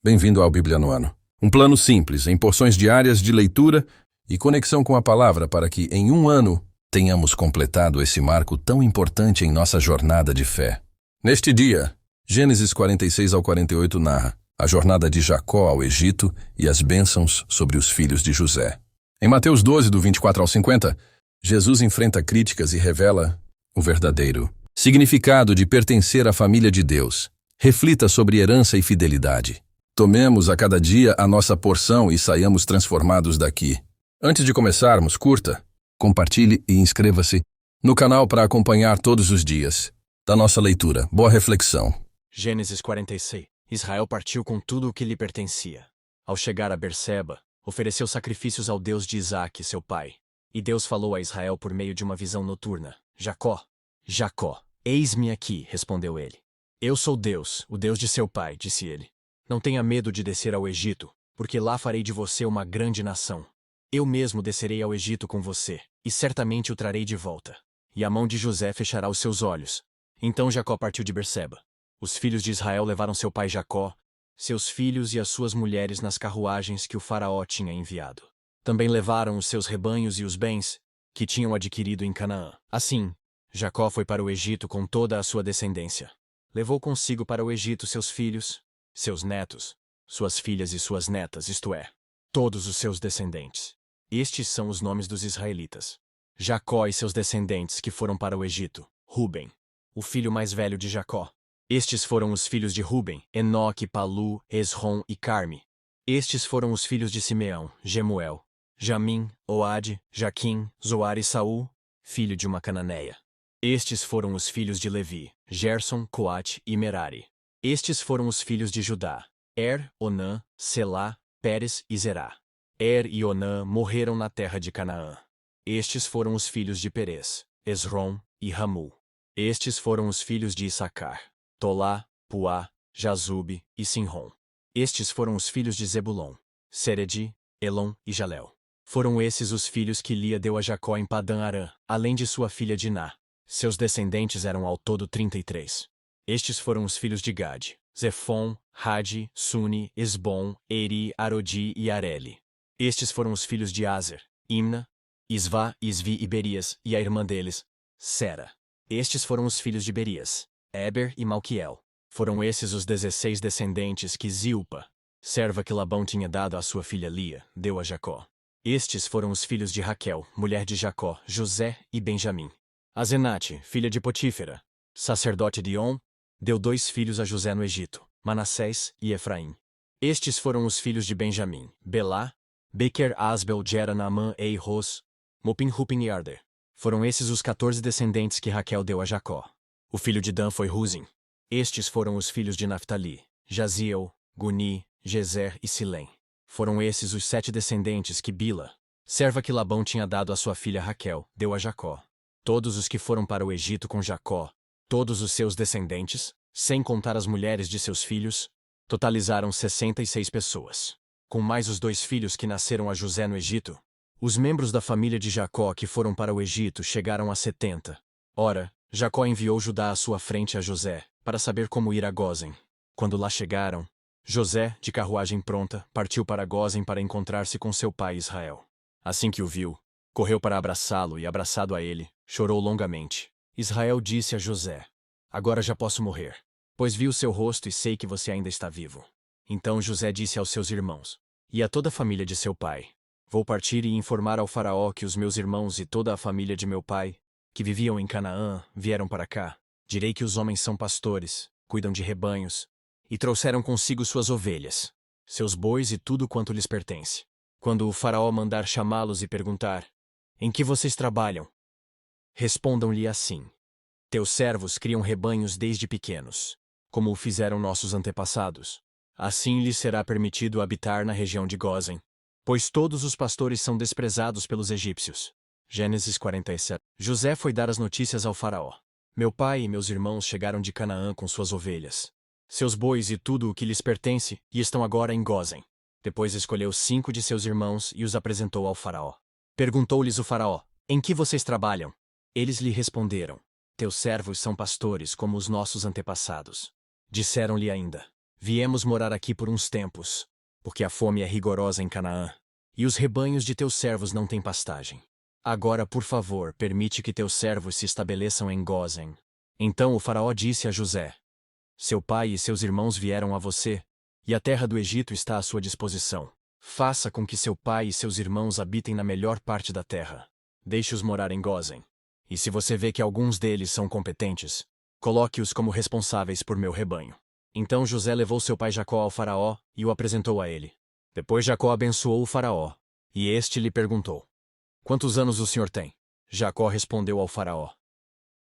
Bem-vindo ao Bíblia no Ano. Um plano simples, em porções diárias de leitura e conexão com a palavra para que, em um ano, tenhamos completado esse marco tão importante em nossa jornada de fé. Neste dia, Gênesis 46 ao 48 narra a jornada de Jacó ao Egito e as bênçãos sobre os filhos de José. Em Mateus 12, do 24 ao 50, Jesus enfrenta críticas e revela o verdadeiro significado de pertencer à família de Deus. Reflita sobre herança e fidelidade. Tomemos a cada dia a nossa porção e saiamos transformados daqui. Antes de começarmos, curta, compartilhe e inscreva-se no canal para acompanhar todos os dias da nossa leitura. Boa reflexão. Gênesis 46. Israel partiu com tudo o que lhe pertencia. Ao chegar a Berseba, ofereceu sacrifícios ao Deus de Isaque, seu pai. E Deus falou a Israel por meio de uma visão noturna. Jacó, Jacó, eis-me aqui, respondeu ele. Eu sou Deus, o Deus de seu pai, disse ele. Não tenha medo de descer ao Egito, porque lá farei de você uma grande nação. Eu mesmo descerei ao Egito com você, e certamente o trarei de volta. E a mão de José fechará os seus olhos. Então Jacó partiu de Berseba. Os filhos de Israel levaram seu pai Jacó, seus filhos e as suas mulheres nas carruagens que o faraó tinha enviado. Também levaram os seus rebanhos e os bens que tinham adquirido em Canaã. Assim, Jacó foi para o Egito com toda a sua descendência. Levou consigo para o Egito seus filhos, seus netos, suas filhas e suas netas, isto é, todos os seus descendentes. Estes são os nomes dos israelitas. Jacó e seus descendentes que foram para o Egito. Ruben, o filho mais velho de Jacó. Estes foram os filhos de Ruben, Enoque, Palu, Esrom e Carme. Estes foram os filhos de Simeão, Gemuel, Jamim, Oade, Jaquim, Zoar e Saul, filho de uma cananeia. Estes foram os filhos de Levi, Gerson, Coate e Merari. Estes foram os filhos de Judá, Onã, Selá, Pérez e Zerá. E Onã morreram na terra de Canaã. Estes foram os filhos de Perez, Esrom e Ramu. Estes foram os filhos de Issacar, Tolá, Puá, Jazube e Sinrom. Estes foram os filhos de Zebulon, Seredi, Elon e Jalel. Foram esses os filhos que Lia deu a Jacó em Padã-Arã, além de sua filha Diná. Seus descendentes eram ao todo 33. Estes foram os filhos de Gade, Zefon, Hadi, Suni, Esbom, Eri, Arodi e Areli. Estes foram os filhos de Azer, Imna, Isvá, Isvi e Berias, e a irmã deles, Sera. Estes foram os filhos de Berias, Eber e Malquiel. Foram esses os 16 descendentes que Zilpa, serva que Labão tinha dado à sua filha Lia, deu a Jacó. Estes foram os filhos de Raquel, mulher de Jacó, José e Benjamim. Azenate, filha de Potífera, sacerdote de On, deu 2 filhos a José no Egito, Manassés e Efraim. Estes foram os filhos de Benjamim, Belá, Bequer, Asbel, Gera, Naamã, Ros, Mopim, Rupim e Arder. Foram esses os 14 descendentes que Raquel deu a Jacó. O filho de Dan foi Ruzim. Estes foram os filhos de Naftali, Jaziel, Guni, Gezer e Silém. Foram esses os 7 descendentes que Bila, serva que Labão tinha dado à sua filha Raquel, deu a Jacó. Todos os que foram para o Egito com Jacó, todos os seus descendentes, sem contar as mulheres de seus filhos, totalizaram 66 pessoas. Com mais os 2 filhos que nasceram a José no Egito, os membros da família de Jacó que foram para o Egito chegaram a 70. Ora, Jacó enviou Judá à sua frente a José, para saber como ir a Gósen. Quando lá chegaram, José, de carruagem pronta, partiu para Gósen para encontrar-se com seu pai Israel. Assim que o viu, correu para abraçá-lo e, abraçado a ele, chorou longamente. Israel disse a José: Agora já posso morrer, pois vi o seu rosto e sei que você ainda está vivo. Então José disse aos seus irmãos, e a toda a família de seu pai: Vou partir e informar ao faraó que os meus irmãos e toda a família de meu pai, que viviam em Canaã, vieram para cá. Direi que os homens são pastores, cuidam de rebanhos, e trouxeram consigo suas ovelhas, seus bois e tudo quanto lhes pertence. Quando o faraó mandar chamá-los e perguntar: Em que vocês trabalham? Respondam-lhe assim: Teus servos criam rebanhos desde pequenos, como o fizeram nossos antepassados. Assim lhes será permitido habitar na região de Gósen, pois todos os pastores são desprezados pelos egípcios. Gênesis 47. José foi dar as notícias ao faraó. Meu pai e meus irmãos chegaram de Canaã com suas ovelhas, seus bois e tudo o que lhes pertence, e estão agora em Gósen. Depois escolheu 5 de seus irmãos e os apresentou ao faraó. Perguntou-lhes o faraó: Em que vocês trabalham? Eles lhe responderam: Teus servos são pastores como os nossos antepassados. Disseram-lhe ainda: Viemos morar aqui por uns tempos, porque a fome é rigorosa em Canaã, e os rebanhos de teus servos não têm pastagem. Agora, por favor, permite que teus servos se estabeleçam em Gósen. Então o faraó disse a José: Seu pai e seus irmãos vieram a você, e a terra do Egito está à sua disposição. Faça com que seu pai e seus irmãos habitem na melhor parte da terra. Deixe-os morar em Gósen. E se você vê que alguns deles são competentes, coloque-os como responsáveis por meu rebanho. Então José levou seu pai Jacó ao faraó e o apresentou a ele. Depois Jacó abençoou o faraó, e este lhe perguntou: Quantos anos o senhor tem? Jacó respondeu ao faraó: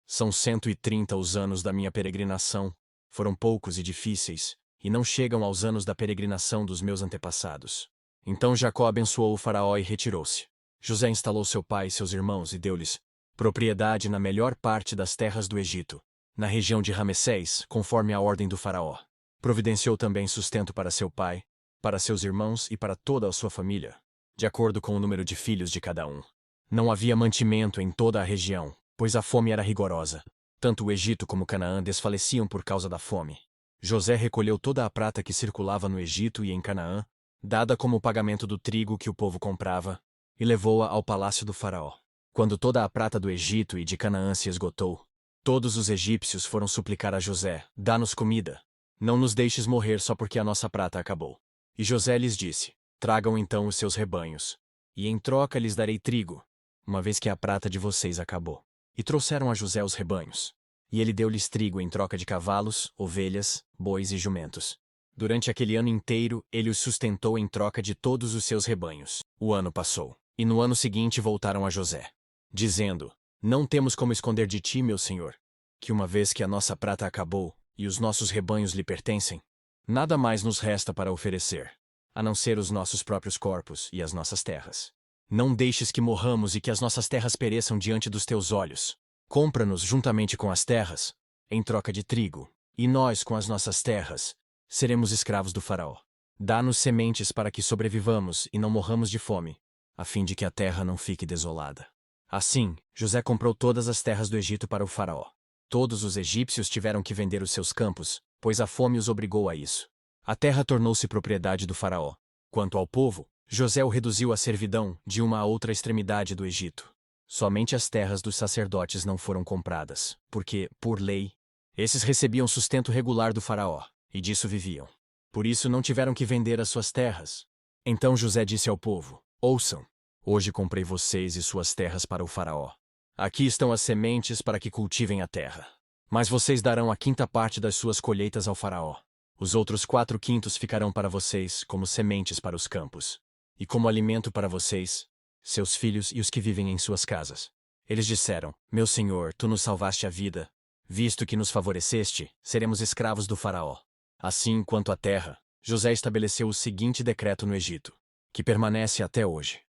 São 130 os anos da minha peregrinação. Foram poucos e difíceis, e não chegam aos anos da peregrinação dos meus antepassados. Então Jacó abençoou o faraó e retirou-se. José instalou seu pai e seus irmãos e deu-lhes propriedade na melhor parte das terras do Egito, na região de Ramessés, conforme a ordem do faraó. Providenciou também sustento para seu pai, para seus irmãos e para toda a sua família, de acordo com o número de filhos de cada um. Não havia mantimento em toda a região, pois a fome era rigorosa. Tanto o Egito como Canaã desfaleciam por causa da fome. José recolheu toda a prata que circulava no Egito e em Canaã, dada como pagamento do trigo que o povo comprava, e levou-a ao palácio do faraó. Quando toda a prata do Egito e de Canaã se esgotou, todos os egípcios foram suplicar a José: Dá-nos comida. Não nos deixes morrer só porque a nossa prata acabou. E José lhes disse: Tragam então os seus rebanhos, e em troca lhes darei trigo, uma vez que a prata de vocês acabou. E trouxeram a José os rebanhos. E ele deu-lhes trigo em troca de cavalos, ovelhas, bois e jumentos. Durante aquele ano inteiro, ele os sustentou em troca de todos os seus rebanhos. O ano passou, e no ano seguinte voltaram a José, dizendo: Não temos como esconder de ti, meu senhor, que uma vez que a nossa prata acabou, e os nossos rebanhos lhe pertencem, nada mais nos resta para oferecer, a não ser os nossos próprios corpos e as nossas terras. Não deixes que morramos e que as nossas terras pereçam diante dos teus olhos. Compra-nos juntamente com as terras, em troca de trigo, e nós, com as nossas terras, seremos escravos do faraó. Dá-nos sementes para que sobrevivamos e não morramos de fome, a fim de que a terra não fique desolada. Assim, José comprou todas as terras do Egito para o faraó. Todos os egípcios tiveram que vender os seus campos, pois a fome os obrigou a isso. A terra tornou-se propriedade do faraó. Quanto ao povo, José o reduziu à servidão de uma a outra extremidade do Egito. Somente as terras dos sacerdotes não foram compradas, porque, por lei, esses recebiam sustento regular do faraó, e disso viviam. Por isso não tiveram que vender as suas terras. Então José disse ao povo: Ouçam, hoje comprei vocês e suas terras para o faraó. Aqui estão as sementes para que cultivem a terra. Mas vocês darão a quinta parte das suas colheitas ao faraó. Os outros 4/5 ficarão para vocês como sementes para os campos, e como alimento para vocês, seus filhos e os que vivem em suas casas. Eles disseram: Meu senhor, tu nos salvaste a vida. Visto que nos favoreceste, seremos escravos do faraó. Assim, quanto à terra, José estabeleceu o seguinte decreto no Egito, que permanece até hoje.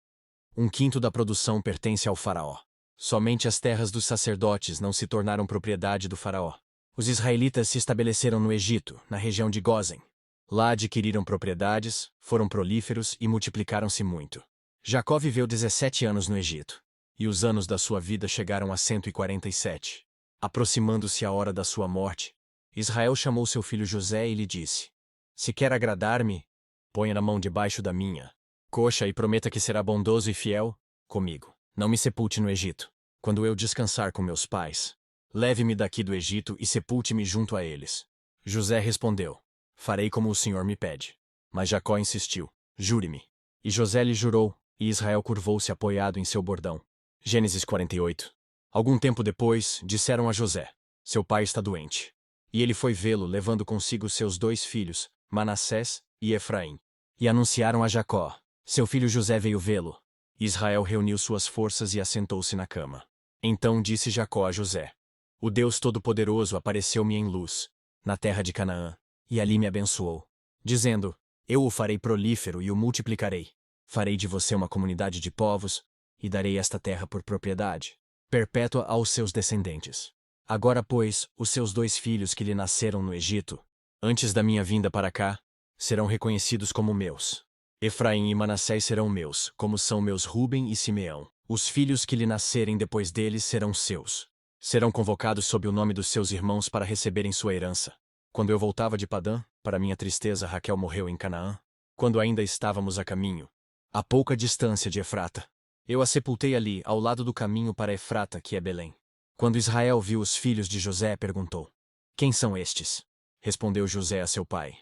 1/5 da produção pertence ao faraó. Somente as terras dos sacerdotes não se tornaram propriedade do faraó. Os israelitas se estabeleceram no Egito, na região de Gósen. Lá adquiriram propriedades, foram prolíferos e multiplicaram-se muito. Jacó viveu 17 anos no Egito, e os anos da sua vida chegaram a 147. Aproximando-se a hora da sua morte, Israel chamou seu filho José e lhe disse: Se quer agradar-me, ponha na mão debaixo da minha coxa e prometa que será bondoso e fiel comigo. Não me sepulte no Egito. Quando eu descansar com meus pais, leve-me daqui do Egito e sepulte-me junto a eles. José respondeu: Farei como o Senhor me pede. Mas Jacó insistiu: Jure-me. E José lhe jurou, e Israel curvou-se apoiado em seu bordão. Gênesis 48. Algum tempo depois, disseram a José: Seu pai está doente. E ele foi vê-lo, levando consigo seus 2 filhos, Manassés e Efraim. E anunciaram a Jacó: Seu filho José veio vê-lo. Israel reuniu suas forças e assentou-se na cama. Então disse Jacó a José: O Deus Todo-Poderoso apareceu-me em luz, na terra de Canaã, e ali me abençoou, dizendo: Eu o farei prolífero e o multiplicarei. Farei de você uma comunidade de povos, e darei esta terra por propriedade perpétua aos seus descendentes. Agora, pois, os seus 2 filhos que lhe nasceram no Egito, antes da minha vinda para cá, serão reconhecidos como meus. Efraim e Manassés serão meus, como são meus Ruben e Simeão. Os filhos que lhe nascerem depois deles serão seus. Serão convocados sob o nome dos seus irmãos para receberem sua herança. Quando eu voltava de Padã, Para minha tristeza, Raquel morreu em Canaã, quando ainda estávamos a caminho, a pouca distância de Efrata. Eu a sepultei ali, ao lado do caminho para Efrata, que é Belém. Quando Israel viu os filhos de José, perguntou: Quem são estes? Respondeu José a seu pai: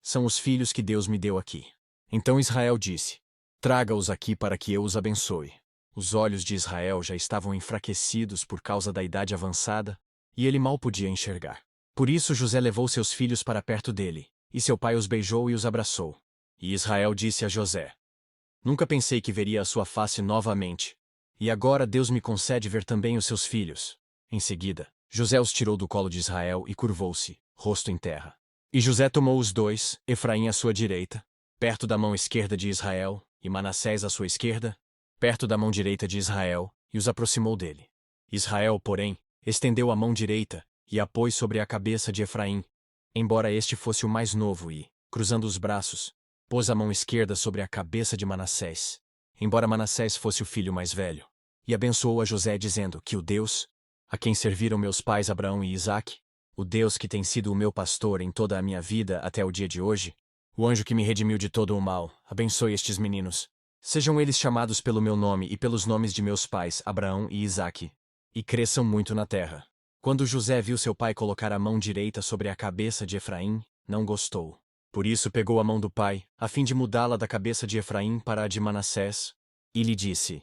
São os filhos que Deus me deu aqui. Então Israel disse: Traga-os aqui para que eu os abençoe. Os olhos de Israel já estavam enfraquecidos por causa da idade avançada, e ele mal podia enxergar. Por isso José levou seus filhos para perto dele, e seu pai os beijou e os abraçou. E Israel disse a José: Nunca pensei que veria a sua face novamente. E agora Deus me concede ver também os seus filhos. Em seguida, José os tirou do colo de Israel e curvou-se, rosto em terra. E José tomou os dois, Efraim à sua direita, perto da mão esquerda de Israel, e Manassés à sua esquerda, perto da mão direita de Israel, e os aproximou dele. Israel, porém, estendeu a mão direita, e a pôs sobre a cabeça de Efraim, embora este fosse o mais novo e, cruzando os braços, pôs a mão esquerda sobre a cabeça de Manassés, embora Manassés fosse o filho mais velho, e abençoou a José dizendo que o Deus, a quem serviram meus pais Abraão e Isaque, o Deus que tem sido o meu pastor em toda a minha vida até o dia de hoje, o anjo que me redimiu de todo o mal, abençoe estes meninos. Sejam eles chamados pelo meu nome e pelos nomes de meus pais Abraão e Isaque, e cresçam muito na terra. Quando José viu seu pai colocar a mão direita sobre a cabeça de Efraim, não gostou. Por isso pegou a mão do pai, a fim de mudá-la da cabeça de Efraim para a de Manassés, e lhe disse: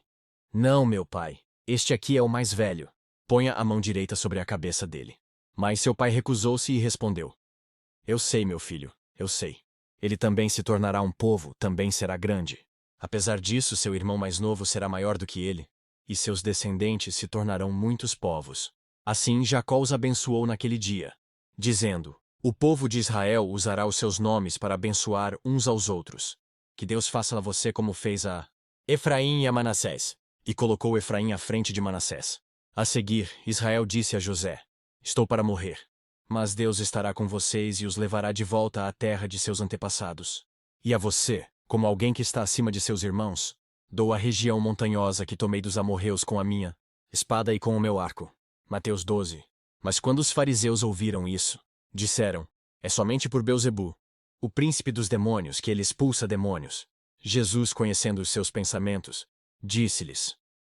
Não, meu pai, este aqui é o mais velho. Ponha a mão direita sobre a cabeça dele. Mas seu pai recusou-se e respondeu: Eu sei, meu filho, eu sei. Ele também se tornará um povo, também será grande. Apesar disso, seu irmão mais novo será maior do que ele, e seus descendentes se tornarão muitos povos. Assim Jacó os abençoou naquele dia, dizendo: O povo de Israel usará os seus nomes para abençoar uns aos outros. Que Deus faça a você como fez a Efraim e a Manassés. E colocou Efraim à frente de Manassés. A seguir, Israel disse a José: Estou para morrer, mas Deus estará com vocês e os levará de volta à terra de seus antepassados. E a você, como alguém que está acima de seus irmãos, dou a região montanhosa que tomei dos amorreus com a minha espada e com o meu arco. Mateus 12. Mas quando os fariseus ouviram isso, disseram: É somente por Belzebu, o príncipe dos demônios, que ele expulsa demônios. Jesus, conhecendo os seus pensamentos, disse-lhes: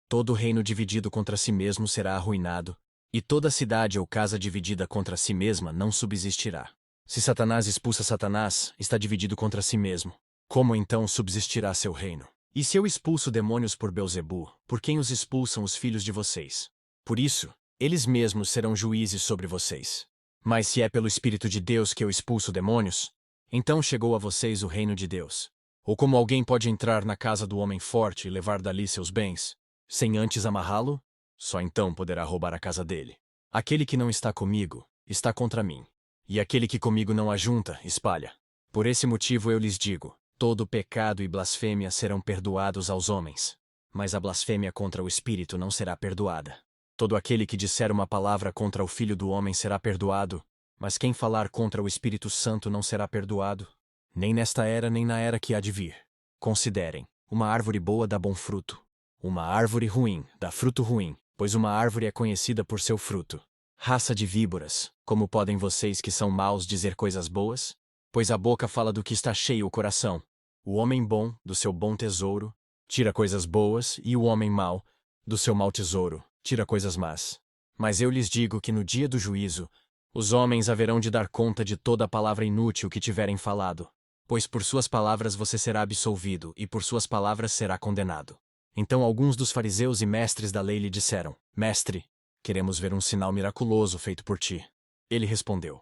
Todo reino dividido contra si mesmo será arruinado, e toda cidade ou casa dividida contra si mesma não subsistirá. Se Satanás expulsa Satanás, está dividido contra si mesmo. Como então subsistirá seu reino? E se eu expulso demônios por Belzebu, por quem os expulsam os filhos de vocês? Por isso, eles mesmos serão juízes sobre vocês. Mas se é pelo Espírito de Deus que eu expulso demônios, então chegou a vocês o reino de Deus. Ou como alguém pode entrar na casa do homem forte e levar dali seus bens, sem antes amarrá-lo? Só então poderá roubar a casa dele. Aquele que não está comigo, está contra mim. E aquele que comigo não ajunta, espalha. Por esse motivo eu lhes digo: todo pecado e blasfêmia serão perdoados aos homens, mas a blasfêmia contra o Espírito não será perdoada. Todo aquele que disser uma palavra contra o Filho do Homem será perdoado, mas quem falar contra o Espírito Santo não será perdoado, nem nesta era nem na era que há de vir. Considerem: uma árvore boa dá bom fruto, uma árvore ruim dá fruto ruim, pois uma árvore é conhecida por seu fruto. Raça de víboras, como podem vocês que são maus dizer coisas boas? Pois a boca fala do que está cheio o coração. O homem bom, do seu bom tesouro, tira coisas boas, e o homem mau, do seu mau tesouro, tira coisas más. Mas eu lhes digo que no dia do juízo, os homens haverão de dar conta de toda a palavra inútil que tiverem falado. Pois por suas palavras você será absolvido, e por suas palavras será condenado. Então alguns dos fariseus e mestres da lei lhe disseram: Mestre, queremos ver um sinal miraculoso feito por ti. Ele respondeu: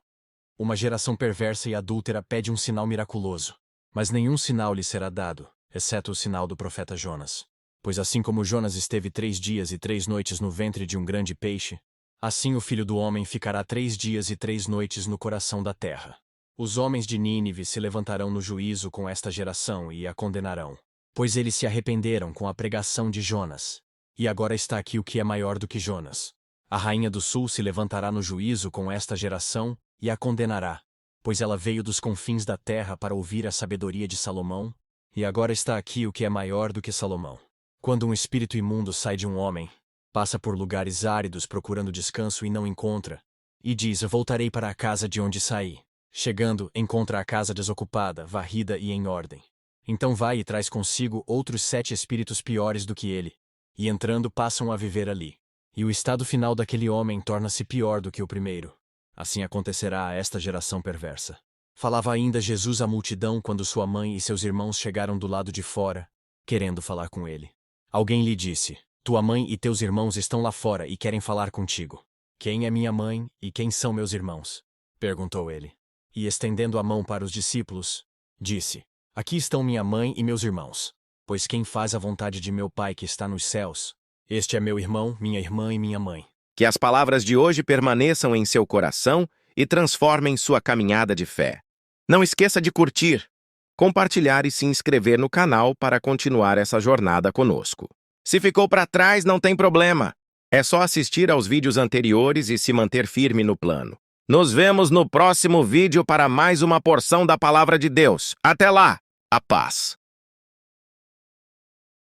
Uma geração perversa e adúltera pede um sinal miraculoso, mas nenhum sinal lhe será dado, exceto o sinal do profeta Jonas. Pois assim como Jonas esteve 3 dias e 3 noites no ventre de um grande peixe, assim o Filho do Homem ficará 3 dias e 3 noites no coração da terra. Os homens de Nínive se levantarão no juízo com esta geração e a condenarão, pois eles se arrependeram com a pregação de Jonas. E agora está aqui o que é maior do que Jonas. A rainha do sul se levantará no juízo com esta geração e a condenará, pois ela veio dos confins da terra para ouvir a sabedoria de Salomão, e agora está aqui o que é maior do que Salomão. Quando um espírito imundo sai de um homem, passa por lugares áridos procurando descanso e não encontra, e diz: Voltarei para a casa de onde saí. Chegando, encontra a casa desocupada, varrida e em ordem. Então vai e traz consigo outros 7 espíritos piores do que ele. E entrando passam a viver ali. E o estado final daquele homem torna-se pior do que o primeiro. Assim acontecerá a esta geração perversa. Falava ainda Jesus à multidão quando sua mãe e seus irmãos chegaram do lado de fora, querendo falar com ele. Alguém lhe disse: Tua mãe e teus irmãos estão lá fora e querem falar contigo. Quem é minha mãe e quem são meus irmãos? Perguntou ele. E estendendo a mão para os discípulos, disse: Aqui estão minha mãe e meus irmãos. Pois quem faz a vontade de meu Pai que está nos céus, este é meu irmão, minha irmã e minha mãe. Que as palavras de hoje permaneçam em seu coração e transformem sua caminhada de fé. Não esqueça de curtir, compartilhar e se inscrever no canal para continuar essa jornada conosco. Se ficou para trás, não tem problema. É só assistir aos vídeos anteriores e se manter firme no plano. Nos vemos no próximo vídeo para mais uma porção da Palavra de Deus. Até lá! A paz!